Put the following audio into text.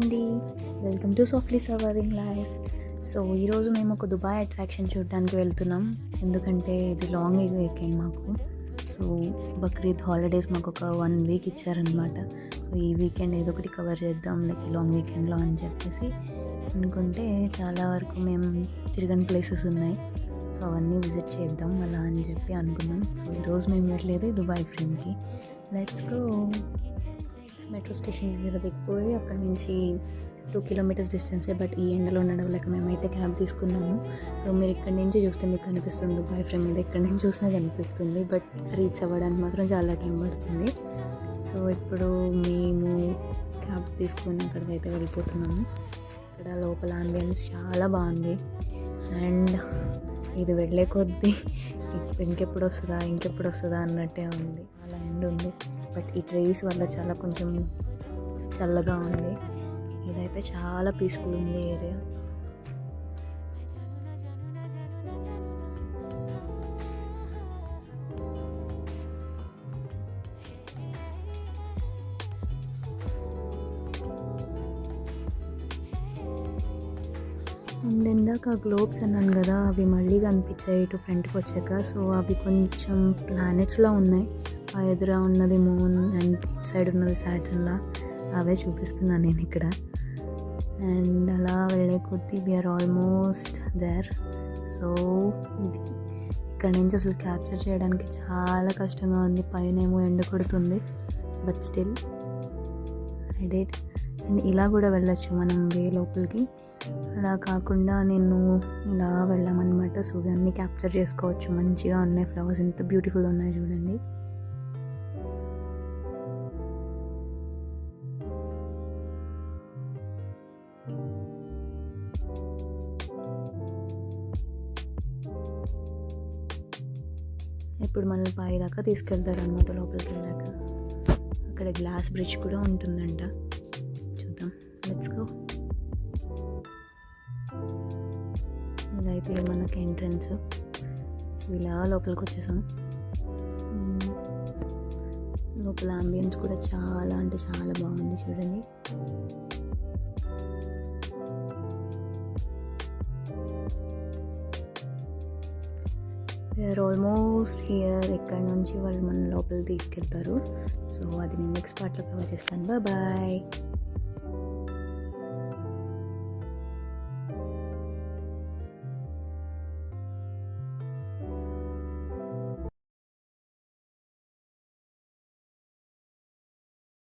అండి, welcome to softly surviving life. So ఈరోజు మేము ఒక దుబాయ్ అట్రాక్షన్ చూడడానికి వెళ్తున్నాం. ఎందుకంటే ఇది లాంగ్ వీకెండ్ మాకు. సో బక్రీద్ హాలిడేస్ మాకు ఒక 1 వీక్ ఇచ్చారనమాట. సో ఈ వీకెండ్ ఏదో ఒకటి కవర్ చేద్దాం లైక్ ఈ లాంగ్ వీకెండ్లో అని చెప్పేసి అనుకుంటే చాలా వరకు మేము తిరగని ప్లేసెస్ ఉన్నాయి. సో అవన్నీ విజిట్ చేద్దాం అలా అని చెప్పి అనుకున్నాం. సో ఈరోజు మేము వెళ్ళేది దుబాయ్ ఫ్రెండ్కి. Let's go. మెట్రో స్టేషన్ దగ్గర దిగిపోయి అక్కడి నుంచి 2 కిలోమీటర్స్ డిస్టెన్సే. బట్ ఈ ఎండలో నడవలేక మేమైతే క్యాబ్ తీసుకున్నాము. సో మీరు ఇక్కడి నుంచి చూస్తే మీకు కనిపిస్తుంది దుబాయ్ ఫ్రెండ్ మీద, ఎక్కడి నుంచి చూసినా కనిపిస్తుంది. బట్ రీచ్ అవ్వడానికి మాత్రం చాలా టైం పడుతుంది. సో ఇప్పుడు మేము క్యాబ్ తీసుకుని అక్కడికైతే వెళ్ళిపోతున్నాము. ఇక్కడ లోపల ఆంబియన్స్ చాలా బాగుంది. అండ్ ఇది వెళ్ళే కొద్దీ ఇంకెప్పుడు వస్తుందా అన్నట్టే ఉంది. చాలా ఎండ ఉంది. బట్ ఈ ట్రీస్ వల్ల చాలా కొంచెం చల్లగా ఉంది. ఇదైతే చాలా పీస్ఫుల్ ఉంది ఏరియా. అండ్ ఇందాక గ్లోబ్స్ అన్నాను కదా, అవి మళ్ళీ కనిపించాయి ఇటు ఫ్రంట్కి వచ్చాక. సో అవి కొంచెం ప్లానెట్స్లో ఉన్నాయి. ఆ ఎదురా ఉన్నది మూన్ అండ్ సైడ్ ఉన్నది సాటర్న్లా అవే చూపిస్తున్నాను నేను ఇక్కడ. అండ్ అలా వెళ్ళే కొద్దీ వీఆర్ ఆల్మోస్ట్ దేర్. సో ఇక్కడ నుంచి అసలు క్యాప్చర్ చేయడానికి చాలా కష్టంగా ఉంది. పైన ఏమో ఎండ కొడుతుంది, but still I did. And ఇలా కూడా వెళ్ళొచ్చు మనం వే లోపలికి. అలా కాకుండా నేను ఇలా వెళ్ళామన్నమాట. సో ఇవన్నీ క్యాప్చర్ చేసుకోవచ్చు. మంచిగా ఉన్నాయి ఫ్లవర్స్, ఎంత బ్యూటిఫుల్ ఉన్నాయి చూడండి. ఇప్పుడు మనల్ని పై దాకా తీసుకెళ్తారు అనమాట. లోపలికి వెళ్ళాక అక్కడ గ్లాస్ బ్రిడ్జ్ కూడా ఉంటుందంట. చూద్దాం, లెట్స్ గో. ఇదైతే మనకి ఎంట్రన్స్. సో ఇలా లోపలికి వచ్చేసాం. లోపల అంబియన్స్ కూడా చాలా అంటే చాలా బాగుంది చూడండి. We are almost here. ఇక్కడ నుంచి వాళ్ళు మన లోపలికి తీసుకెళ్తారు. సో అది నేను నెక్స్ట్ పార్ట్లో కవర్ చేస్తాను. బాయ్.